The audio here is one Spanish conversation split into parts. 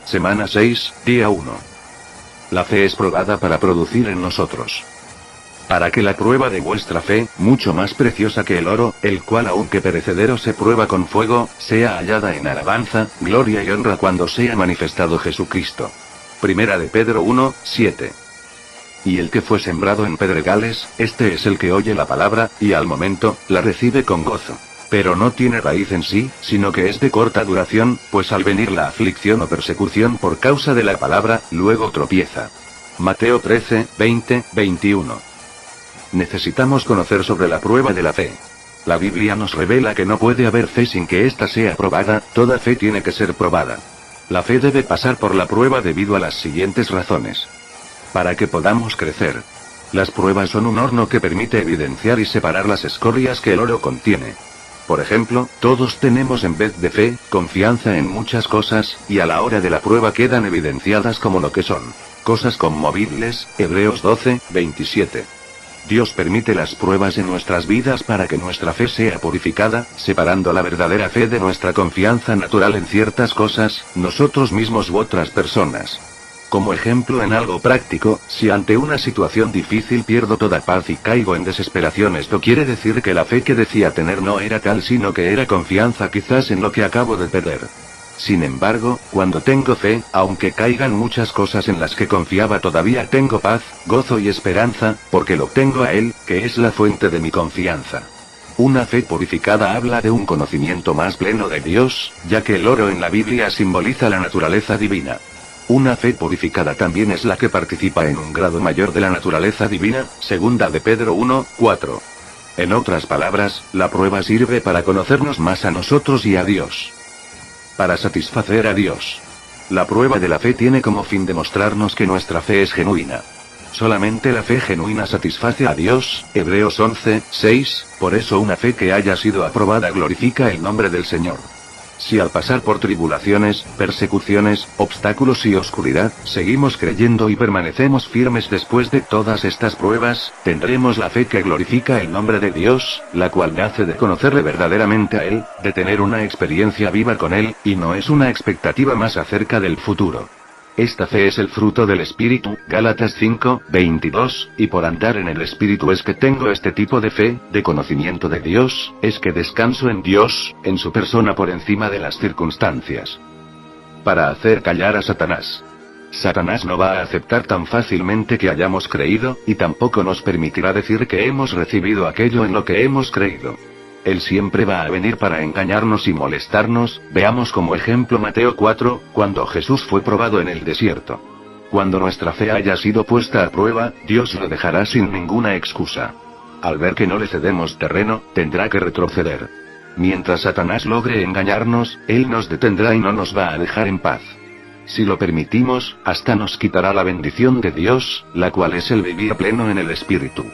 Semana 6, día 1. La fe es probada para producir en nosotros. Para que la prueba de vuestra fe, mucho más preciosa que el oro, el cual aunque perecedero se prueba con fuego, sea hallada en alabanza, gloria y honra cuando sea manifestado Jesucristo. Primera de Pedro 1, 7. Y el que fue sembrado en pedregales, este es el que oye la palabra, y al momento, la recibe con gozo. Pero no tiene raíz en sí, sino que es de corta duración, pues al venir la aflicción o persecución por causa de la palabra, luego tropieza. Mateo 13, 20, 21. Necesitamos conocer sobre la prueba de la fe. La Biblia nos revela que no puede haber fe sin que ésta sea probada, toda fe tiene que ser probada. La fe debe pasar por la prueba debido a las siguientes razones. Para que podamos crecer. Las pruebas son un horno que permite evidenciar y separar las escorias que el oro contiene. Por ejemplo, todos tenemos en vez de fe, confianza en muchas cosas, y a la hora de la prueba quedan evidenciadas como lo que son. Cosas conmovibles, Hebreos 12, 27. Dios permite las pruebas en nuestras vidas para que nuestra fe sea purificada, separando la verdadera fe de nuestra confianza natural en ciertas cosas, nosotros mismos u otras personas. Como ejemplo en algo práctico, si ante una situación difícil pierdo toda paz y caigo en desesperación, esto quiere decir que la fe que decía tener no era tal, sino que era confianza quizás en lo que acabo de perder. Sin embargo, cuando tengo fe, aunque caigan muchas cosas en las que confiaba, todavía tengo paz, gozo y esperanza, porque lo tengo a Él, que es la fuente de mi confianza. Una fe purificada habla de un conocimiento más pleno de Dios, ya que el oro en la Biblia simboliza la naturaleza divina. Una fe purificada también es la que participa en un grado mayor de la naturaleza divina, segunda de Pedro 1, 4. En otras palabras, la prueba sirve para conocernos más a nosotros y a Dios. Para satisfacer a Dios. La prueba de la fe tiene como fin demostrarnos que nuestra fe es genuina. Solamente la fe genuina satisface a Dios, Hebreos 11, 6, por eso una fe que haya sido aprobada glorifica el nombre del Señor. Si al pasar por tribulaciones, persecuciones, obstáculos y oscuridad, seguimos creyendo y permanecemos firmes después de todas estas pruebas, tendremos la fe que glorifica el nombre de Dios, la cual nace de conocerle verdaderamente a Él, de tener una experiencia viva con Él, y no es una expectativa más acerca del futuro. Esta fe es el fruto del Espíritu, Gálatas 5, 22, y por andar en el Espíritu es que tengo este tipo de fe, de conocimiento de Dios, es que descanso en Dios, en su persona por encima de las circunstancias. Para hacer callar a Satanás. Satanás no va a aceptar tan fácilmente que hayamos creído, y tampoco nos permitirá decir que hemos recibido aquello en lo que hemos creído. Él siempre va a venir para engañarnos y molestarnos. Veamos como ejemplo Mateo 4, cuando Jesús fue probado en el desierto. Cuando nuestra fe haya sido puesta a prueba, Dios lo dejará sin ninguna excusa. Al ver que no le cedemos terreno, tendrá que retroceder. Mientras Satanás logre engañarnos, Él nos detendrá y no nos va a dejar en paz. Si lo permitimos, hasta nos quitará la bendición de Dios, la cual es el vivir pleno en el Espíritu.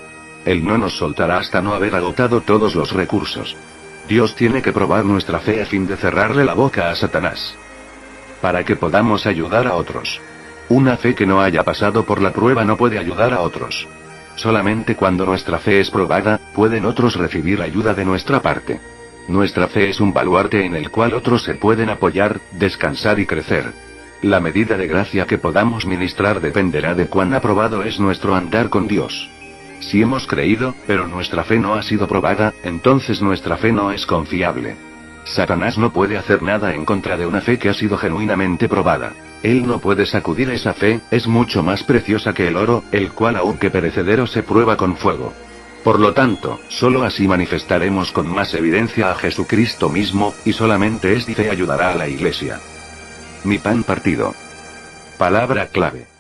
Él no nos soltará hasta no haber agotado todos los recursos. Dios tiene que probar nuestra fe a fin de cerrarle la boca a Satanás. Para que podamos ayudar a otros. Una fe que no haya pasado por la prueba no puede ayudar a otros. Solamente cuando nuestra fe es probada, pueden otros recibir ayuda de nuestra parte. Nuestra fe es un baluarte en el cual otros se pueden apoyar, descansar y crecer. La medida de gracia que podamos ministrar dependerá de cuán aprobado es nuestro andar con Dios. Si hemos creído, pero nuestra fe no ha sido probada, entonces nuestra fe no es confiable. Satanás no puede hacer nada en contra de una fe que ha sido genuinamente probada. Él no puede sacudir esa fe, es mucho más preciosa que el oro, el cual aunque perecedero se prueba con fuego. Por lo tanto, solo así manifestaremos con más evidencia a Jesucristo mismo, y solamente esta fe ayudará a la Iglesia. Mi pan partido. Palabra clave.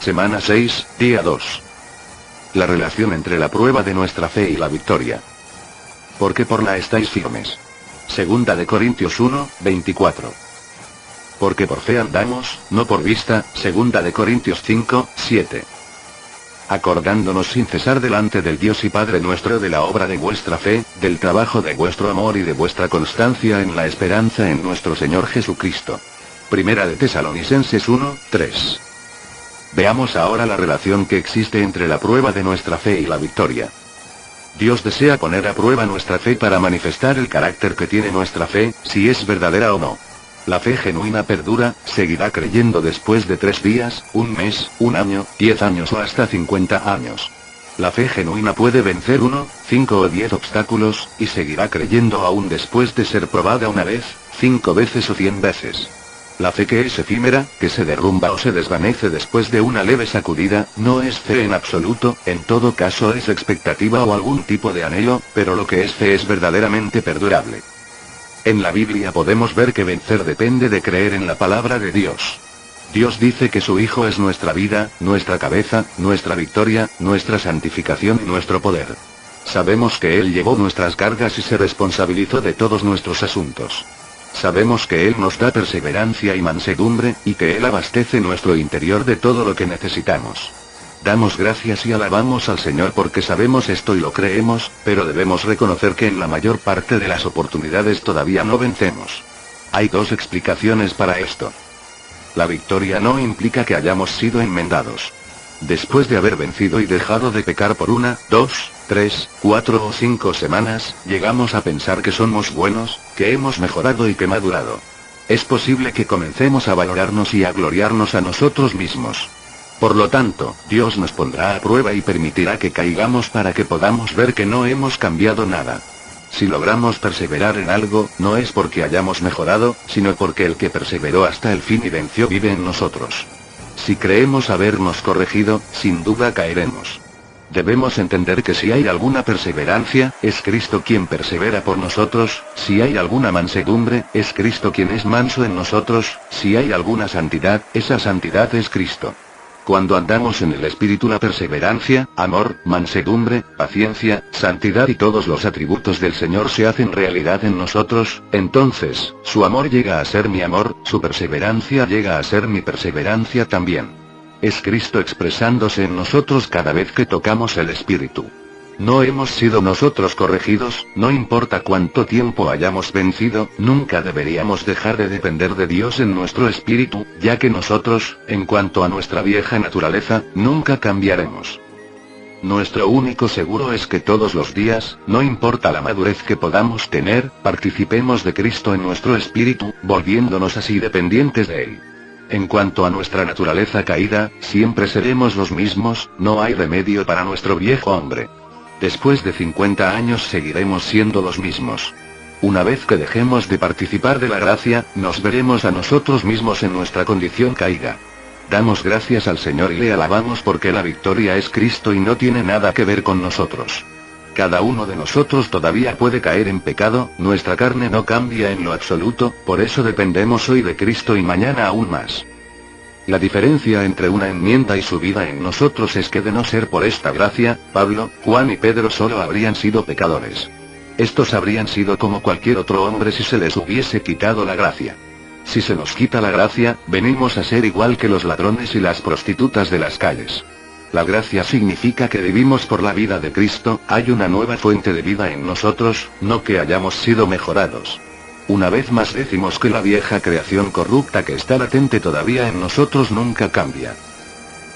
Semana 6, día 2. La relación entre la prueba de nuestra fe y la victoria. Porque por la estáis firmes. Segunda de Corintios 1, 24. Porque por fe andamos, no por vista, segunda de Corintios 5, 7. Acordándonos sin cesar delante del Dios y Padre nuestro de la obra de vuestra fe, del trabajo de vuestro amor y de vuestra constancia en la esperanza en nuestro Señor Jesucristo. Primera de Tesalonicenses 1, 3. Veamos ahora la relación que existe entre la prueba de nuestra fe y la victoria. Dios desea poner a prueba nuestra fe para manifestar el carácter que tiene nuestra fe, si es verdadera o no. La fe genuina perdura, seguirá creyendo después de 3 días, 1 mes, 1 año, 10 años o hasta 50 años. La fe genuina puede vencer 1, 5 o 10 obstáculos, y seguirá creyendo aún después de ser probada 1 vez, 5 veces o 100 veces. La fe que es efímera, que se derrumba o se desvanece después de una leve sacudida, no es fe en absoluto, en todo caso es expectativa o algún tipo de anhelo, pero lo que es fe es verdaderamente perdurable. En la Biblia podemos ver que vencer depende de creer en la palabra de Dios. Dios dice que su Hijo es nuestra vida, nuestra cabeza, nuestra victoria, nuestra santificación y nuestro poder. Sabemos que Él llevó nuestras cargas y se responsabilizó de todos nuestros asuntos. Sabemos que Él nos da perseverancia y mansedumbre, y que Él abastece nuestro interior de todo lo que necesitamos. Damos gracias y alabamos al Señor porque sabemos esto y lo creemos, pero debemos reconocer que en la mayor parte de las oportunidades todavía no vencemos. Hay 2 explicaciones para esto. La victoria no implica que hayamos sido enmendados. Después de haber vencido y dejado de pecar por 1, 2, 3, 4 o 5 semanas, llegamos a pensar que somos buenos, que hemos mejorado y que madurado. Es posible que comencemos a valorarnos y a gloriarnos a nosotros mismos. Por lo tanto, Dios nos pondrá a prueba y permitirá que caigamos para que podamos ver que no hemos cambiado nada. Si logramos perseverar en algo, no es porque hayamos mejorado, sino porque el que perseveró hasta el fin y venció vive en nosotros. Si creemos habernos corregido, sin duda caeremos. Debemos entender que si hay alguna perseverancia, es Cristo quien persevera por nosotros; si hay alguna mansedumbre, es Cristo quien es manso en nosotros; si hay alguna santidad, esa santidad es Cristo. Cuando andamos en el Espíritu, la perseverancia, amor, mansedumbre, paciencia, santidad y todos los atributos del Señor se hacen realidad en nosotros. Entonces, su amor llega a ser mi amor, su perseverancia llega a ser mi perseverancia también. Es Cristo expresándose en nosotros cada vez que tocamos el Espíritu. No hemos sido nosotros corregidos; no importa cuánto tiempo hayamos vencido, nunca deberíamos dejar de depender de Dios en nuestro espíritu, ya que nosotros, en cuanto a nuestra vieja naturaleza, nunca cambiaremos. Nuestro único seguro es que todos los días, no importa la madurez que podamos tener, participemos de Cristo en nuestro espíritu, volviéndonos así dependientes de Él. En cuanto a nuestra naturaleza caída, siempre seremos los mismos; no hay remedio para nuestro viejo hombre. Después de 50 años seguiremos siendo los mismos. Una vez que dejemos de participar de la gracia, nos veremos a nosotros mismos en nuestra condición caída. Damos gracias al Señor y le alabamos porque la victoria es Cristo y no tiene nada que ver con nosotros. Cada uno de nosotros todavía puede caer en pecado; nuestra carne no cambia en lo absoluto, por eso dependemos hoy de Cristo y mañana aún más. La diferencia entre una enmienda y su vida en nosotros es que de no ser por esta gracia, Pablo, Juan y Pedro solo habrían sido pecadores. Estos habrían sido como cualquier otro hombre si se les hubiese quitado la gracia. Si se nos quita la gracia, venimos a ser igual que los ladrones y las prostitutas de las calles. La gracia significa que vivimos por la vida de Cristo; hay una nueva fuente de vida en nosotros, no que hayamos sido mejorados. Una vez más decimos que la vieja creación corrupta que está latente todavía en nosotros nunca cambia.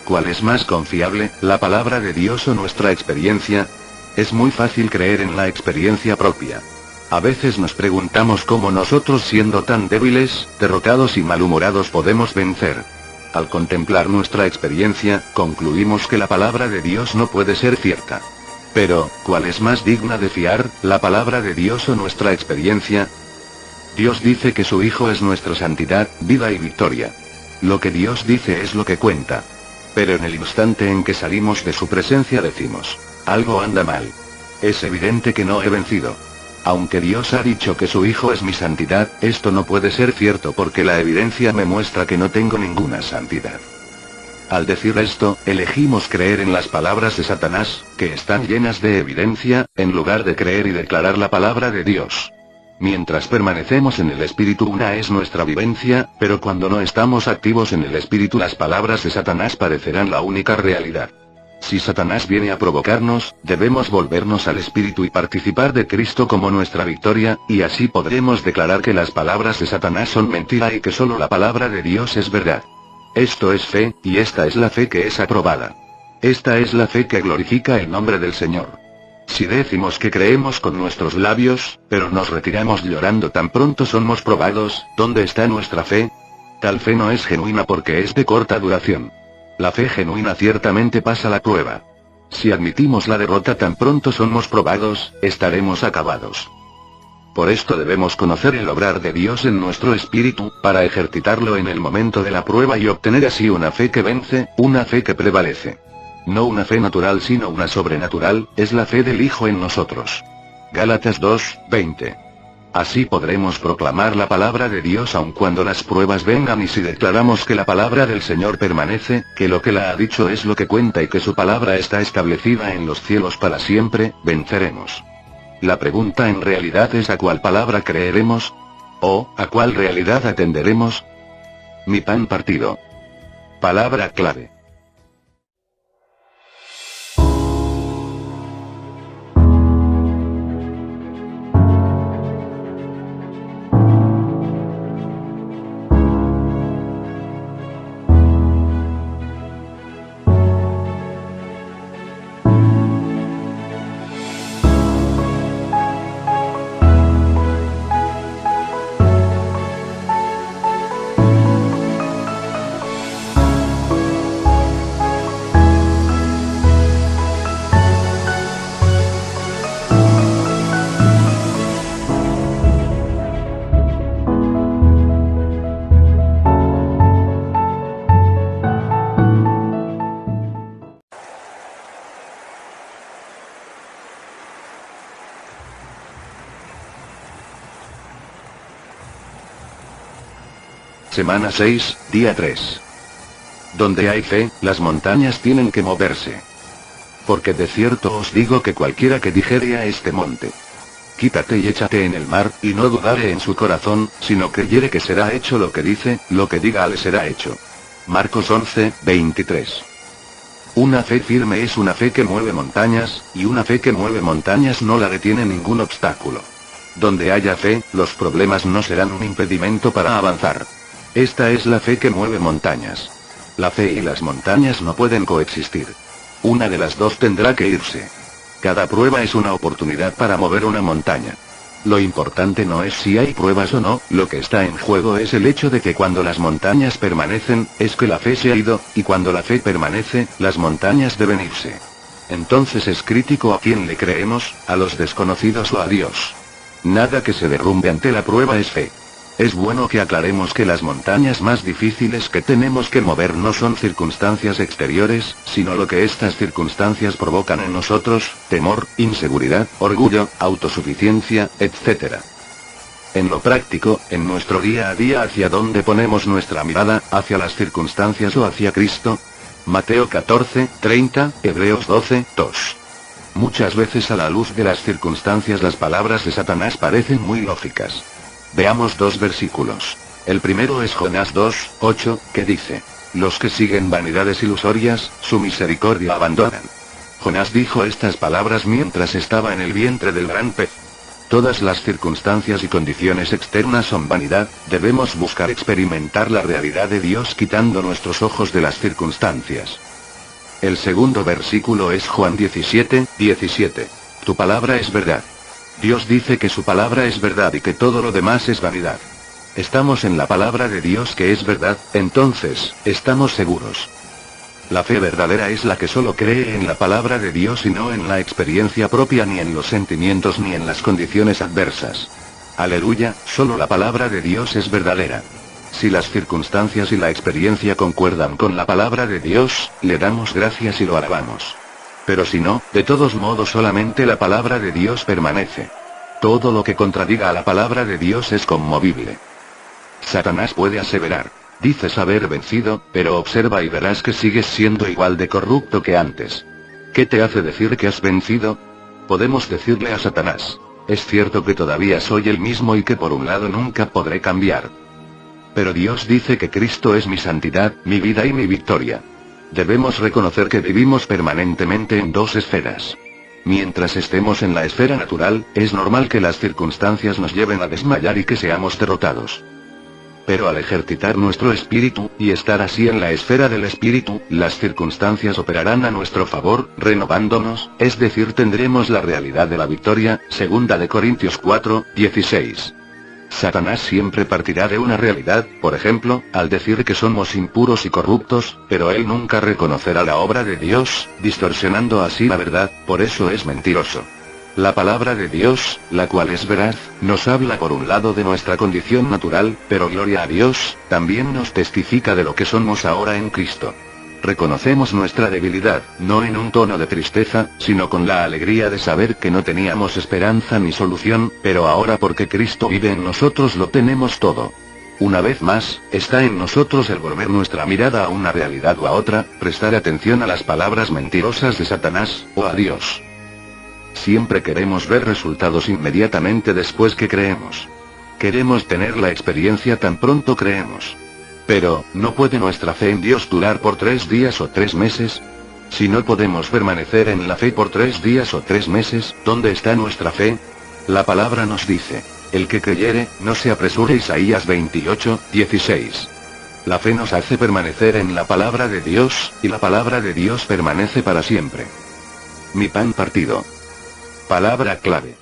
¿Cuál es más confiable, la palabra de Dios o nuestra experiencia? Es muy fácil creer en la experiencia propia. A veces nos preguntamos cómo nosotros, siendo tan débiles, derrotados y malhumorados, podemos vencer. Al contemplar nuestra experiencia, concluimos que la palabra de Dios no puede ser cierta. Pero, ¿cuál es más digna de fiar, la palabra de Dios o nuestra experiencia? Dios dice que su Hijo es nuestra santidad, vida y victoria. Lo que Dios dice es lo que cuenta. Pero en el instante en que salimos de su presencia decimos: algo anda mal. Es evidente que no he vencido. Aunque Dios ha dicho que su Hijo es mi santidad, esto no puede ser cierto porque la evidencia me muestra que no tengo ninguna santidad. Al decir esto, elegimos creer en las palabras de Satanás, que están llenas de evidencia, en lugar de creer y declarar la palabra de Dios. Mientras permanecemos en el espíritu, una es nuestra vivencia, pero cuando no estamos activos en el espíritu, las palabras de Satanás parecerán la única realidad. Si Satanás viene a provocarnos, debemos volvernos al espíritu y participar de Cristo como nuestra victoria, y así podremos declarar que las palabras de Satanás son mentira y que solo la palabra de Dios es verdad. Esto es fe, y esta es la fe que es aprobada. Esta es la fe que glorifica el nombre del Señor. Si decimos que creemos con nuestros labios, pero nos retiramos llorando tan pronto somos probados, ¿dónde está nuestra fe? Tal fe no es genuina porque es de corta duración. La fe genuina ciertamente pasa la prueba. Si admitimos la derrota tan pronto somos probados, estaremos acabados. Por esto debemos conocer el obrar de Dios en nuestro espíritu, para ejercitarlo en el momento de la prueba y obtener así una fe que vence, una fe que prevalece. No una fe natural sino una sobrenatural, es la fe del Hijo en nosotros. Gálatas 2:20. Así podremos proclamar la palabra de Dios aun cuando las pruebas vengan, y si declaramos que la palabra del Señor permanece, que lo que la ha dicho es lo que cuenta y que su palabra está establecida en los cielos para siempre, venceremos. La pregunta en realidad es ¿a cuál palabra creeremos? ¿O, a cuál realidad atenderemos? Mi pan partido. Palabra clave. Semana 6, día 3. Donde hay fe, las montañas tienen que moverse. Porque de cierto os digo que cualquiera que dijere a este monte, quítate y échate en el mar, y no dudare en su corazón, sino creyere que será hecho lo que dice, lo que diga le será hecho. Marcos 11:23. Una fe firme es una fe que mueve montañas, y una fe que mueve montañas no la detiene ningún obstáculo. Donde haya fe, los problemas no serán un impedimento para avanzar. Esta es la fe que mueve montañas. La fe y las montañas no pueden coexistir. Una de las dos tendrá que irse. Cada prueba es una oportunidad para mover una montaña. Lo importante no es si hay pruebas o no, lo que está en juego es el hecho de que cuando las montañas permanecen, es que la fe se ha ido, y cuando la fe permanece, las montañas deben irse. Entonces es crítico a quién le creemos, a los desconocidos o a Dios. Nada que se derrumbe ante la prueba es fe. Es bueno que aclaremos que las montañas más difíciles que tenemos que mover no son circunstancias exteriores, sino lo que estas circunstancias provocan en nosotros: temor, inseguridad, orgullo, autosuficiencia, etc. En lo práctico, en nuestro día a día, ¿hacia dónde ponemos nuestra mirada? ¿Hacia las circunstancias o hacia Cristo? Mateo 14:30, Hebreos 12:2. Muchas veces a la luz de las circunstancias las palabras de Satanás parecen muy lógicas. Veamos dos versículos. El primero es Jonás 2:8, que dice: los que siguen vanidades ilusorias, su misericordia abandonan. Jonás dijo estas palabras mientras estaba en el vientre del gran pez. Todas las circunstancias y condiciones externas son vanidad, debemos buscar experimentar la realidad de Dios quitando nuestros ojos de las circunstancias. El segundo versículo es Juan 17:17. Tu palabra es verdad. Dios dice que su palabra es verdad y que todo lo demás es vanidad. Estamos en la palabra de Dios que es verdad, entonces, estamos seguros. La fe verdadera es la que solo cree en la palabra de Dios y no en la experiencia propia, ni en los sentimientos, ni en las condiciones adversas. Aleluya, solo la palabra de Dios es verdadera. Si las circunstancias y la experiencia concuerdan con la palabra de Dios, le damos gracias y lo alabamos. Pero si no, de todos modos solamente la palabra de Dios permanece. Todo lo que contradiga a la palabra de Dios es conmovible. Satanás puede aseverar: Dices haber vencido, pero observa y verás que sigues siendo igual de corrupto que antes. ¿Qué te hace decir que has vencido? Podemos decirle a Satanás: es cierto que todavía soy el mismo y que por un lado nunca podré cambiar. Pero Dios dice que Cristo es mi santidad, mi vida y mi victoria. Debemos reconocer que vivimos permanentemente en dos esferas. Mientras estemos en la esfera natural, es normal que las circunstancias nos lleven a desmayar y que seamos derrotados. Pero al ejercitar nuestro espíritu, y estar así en la esfera del espíritu, las circunstancias operarán a nuestro favor, renovándonos, es decir, tendremos la realidad de la victoria, 2 Corintios 4:16. Satanás siempre partirá de una realidad, por ejemplo, al decir que somos impuros y corruptos, pero él nunca reconocerá la obra de Dios, distorsionando así la verdad, por eso es mentiroso. La palabra de Dios, la cual es veraz, nos habla por un lado de nuestra condición natural, pero gloria a Dios, también nos testifica de lo que somos ahora en Cristo. Reconocemos nuestra debilidad, no en un tono de tristeza, sino con la alegría de saber que no teníamos esperanza ni solución, pero ahora porque Cristo vive en nosotros lo tenemos todo. Una vez más, está en nosotros el volver nuestra mirada a una realidad o a otra, prestar atención a las palabras mentirosas de Satanás, o a Dios. Siempre queremos ver resultados inmediatamente después que creemos. Queremos tener la experiencia tan pronto creemos. Pero, ¿no puede nuestra fe en Dios durar por 3 días o 3 meses? Si no podemos permanecer en la fe por 3 días o 3 meses, ¿dónde está nuestra fe? La palabra nos dice: el que creyere, no se apresure. Isaías 28:16. La fe nos hace permanecer en la palabra de Dios, y la palabra de Dios permanece para siempre. Mi pan partido. Palabra clave.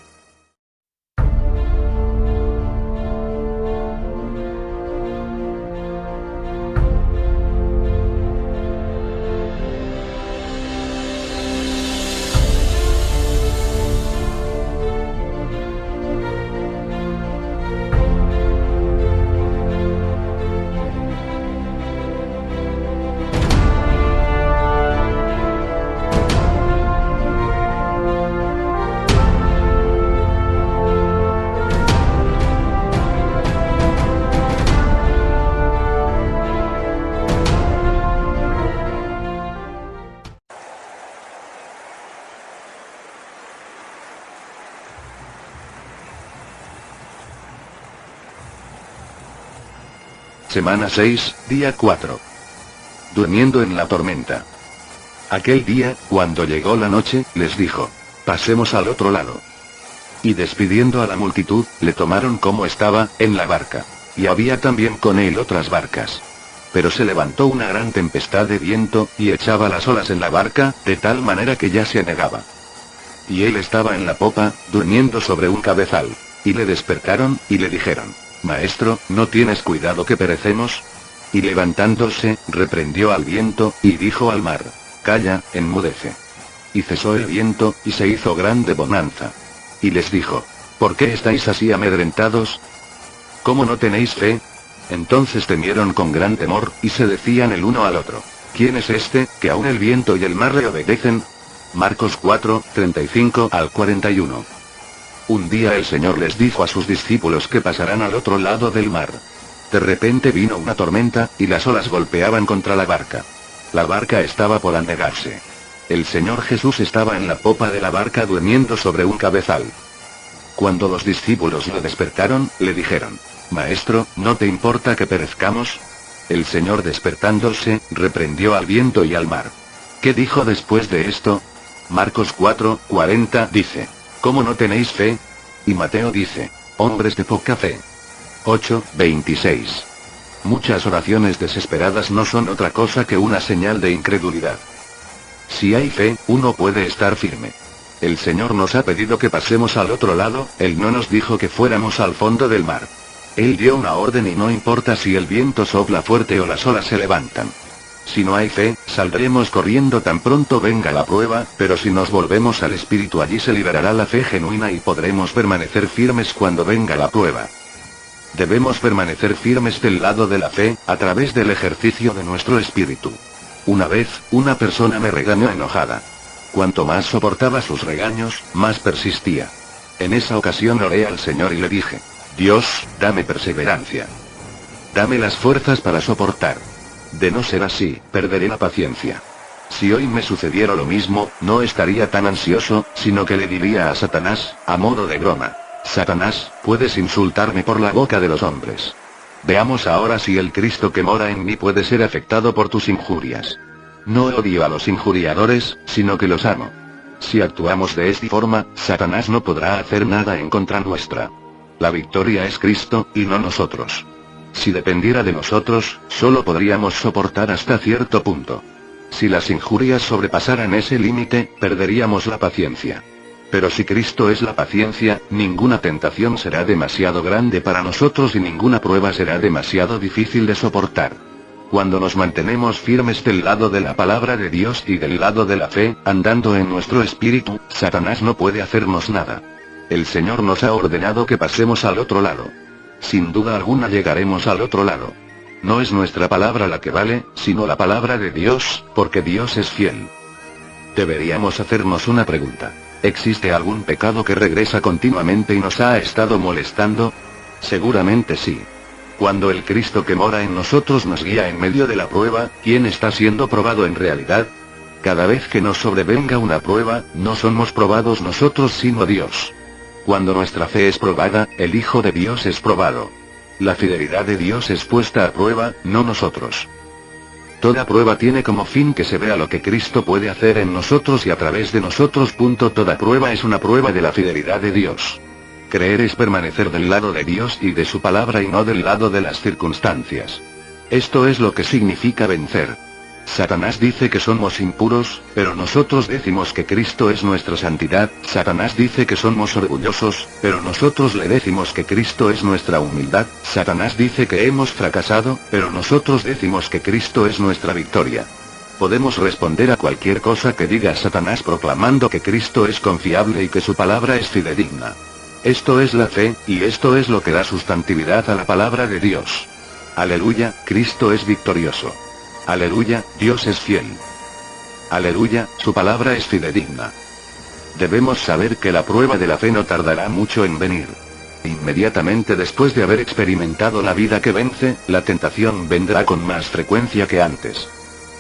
Semana 6, día 4. Durmiendo en la tormenta. Aquel día, cuando llegó la noche, les dijo: pasemos al otro lado. Y despidiendo a la multitud, le tomaron como estaba, en la barca. Y había también con él otras barcas. Pero se levantó una gran tempestad de viento, y echaba las olas en la barca, de tal manera que ya se anegaba. Y él estaba en la popa, durmiendo sobre un cabezal. Y le despertaron, y le dijeron: Maestro, ¿no tienes cuidado que perecemos? Y levantándose, reprendió al viento, y dijo al mar: calla, enmudece. Y cesó el viento, y se hizo grande bonanza. Y les dijo: ¿por qué estáis así amedrentados? ¿Cómo no tenéis fe? Entonces temieron con gran temor, y se decían el uno al otro: ¿quién es este, que aun el viento y el mar le obedecen? Marcos 4:35 al 41. Un día el Señor les dijo a sus discípulos que pasarán al otro lado del mar. De repente vino una tormenta, y las olas golpeaban contra la barca. La barca estaba por anegarse. El Señor Jesús estaba en la popa de la barca durmiendo sobre un cabezal. Cuando los discípulos lo despertaron, le dijeron: Maestro, ¿no te importa que perezcamos? El Señor, despertándose, reprendió al viento y al mar. ¿Qué dijo después de esto? Marcos 4:40 dice: ¿cómo no tenéis fe? Y Mateo dice: hombres de poca fe. 8:26. Muchas oraciones desesperadas no son otra cosa que una señal de incredulidad. Si hay fe, uno puede estar firme. El Señor nos ha pedido que pasemos al otro lado, Él no nos dijo que fuéramos al fondo del mar. Él dio una orden y no importa si el viento sopla fuerte o las olas se levantan. Si no hay fe, saldremos corriendo tan pronto venga la prueba, pero si nos volvemos al Espíritu, allí se liberará la fe genuina y podremos permanecer firmes cuando venga la prueba. Debemos permanecer firmes del lado de la fe, a través del ejercicio de nuestro espíritu. Una vez, una persona me regañó enojada. Cuanto más soportaba sus regaños, más persistía. En esa ocasión oré al Señor y le dije: Dios, dame perseverancia. Dame las fuerzas para soportar. De no ser así, perderé la paciencia. Si hoy me sucediera lo mismo, no estaría tan ansioso, sino que le diría a Satanás, a modo de broma: Satanás, puedes insultarme por la boca de los hombres. Veamos ahora si el Cristo que mora en mí puede ser afectado por tus injurias. No odio a los injuriadores, sino que los amo. Si actuamos de esta forma, Satanás no podrá hacer nada en contra nuestra. La victoria es Cristo, y no nosotros. Si dependiera de nosotros, solo podríamos soportar hasta cierto punto. Si las injurias sobrepasaran ese límite, perderíamos la paciencia. Pero si Cristo es la paciencia, ninguna tentación será demasiado grande para nosotros y ninguna prueba será demasiado difícil de soportar. Cuando nos mantenemos firmes del lado de la palabra de Dios y del lado de la fe, andando en nuestro espíritu, Satanás no puede hacernos nada. El Señor nos ha ordenado que pasemos al otro lado. Sin duda alguna llegaremos al otro lado. No es nuestra palabra la que vale, sino la palabra de Dios, porque Dios es fiel. Deberíamos hacernos una pregunta. ¿Existe algún pecado que regresa continuamente y nos ha estado molestando? Seguramente sí. Cuando el Cristo que mora en nosotros nos guía en medio de la prueba, ¿quién está siendo probado en realidad? Cada vez que nos sobrevenga una prueba, no somos probados nosotros sino Dios. Cuando nuestra fe es probada, el Hijo de Dios es probado. La fidelidad de Dios es puesta a prueba, no nosotros. Toda prueba tiene como fin que se vea lo que Cristo puede hacer en nosotros y a través de nosotros. Toda prueba es una prueba de la fidelidad de Dios. Creer es permanecer del lado de Dios y de su palabra y no del lado de las circunstancias. Esto es lo que significa vencer. Satanás dice que somos impuros, pero nosotros decimos que Cristo es nuestra santidad. Satanás dice que somos orgullosos, pero nosotros le decimos que Cristo es nuestra humildad. Satanás dice que hemos fracasado, pero nosotros decimos que Cristo es nuestra victoria. Podemos responder a cualquier cosa que diga Satanás proclamando que Cristo es confiable y que su palabra es fidedigna. Esto es la fe, y esto es lo que da sustantividad a la palabra de Dios. Aleluya, Cristo es victorioso. Aleluya, Dios es fiel. Aleluya, su palabra es fidedigna. Debemos saber que la prueba de la fe no tardará mucho en venir. Inmediatamente después de haber experimentado la vida que vence, la tentación vendrá con más frecuencia que antes.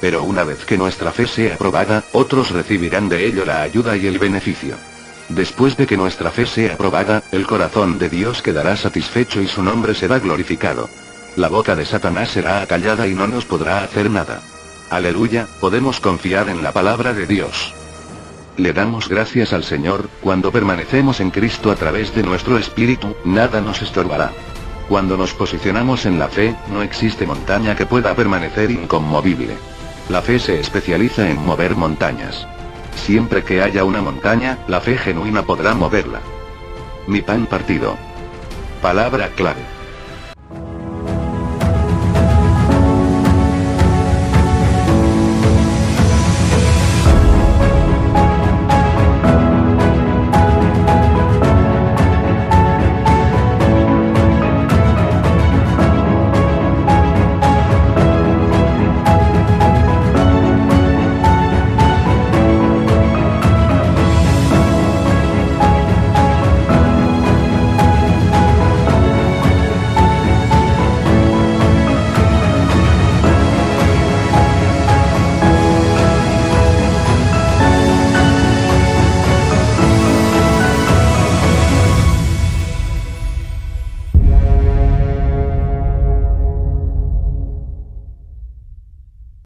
Pero una vez que nuestra fe sea probada, otros recibirán de ello la ayuda y el beneficio. Después de que nuestra fe sea probada, el corazón de Dios quedará satisfecho y su nombre será glorificado. La boca de Satanás será acallada y no nos podrá hacer nada. Aleluya, podemos confiar en la palabra de Dios. Le damos gracias al Señor. Cuando permanecemos en Cristo a través de nuestro espíritu, nada nos estorbará. Cuando nos posicionamos en la fe, no existe montaña que pueda permanecer inconmovible. La fe se especializa en mover montañas. Siempre que haya una montaña, la fe genuina podrá moverla. Mi pan partido. Palabra clave.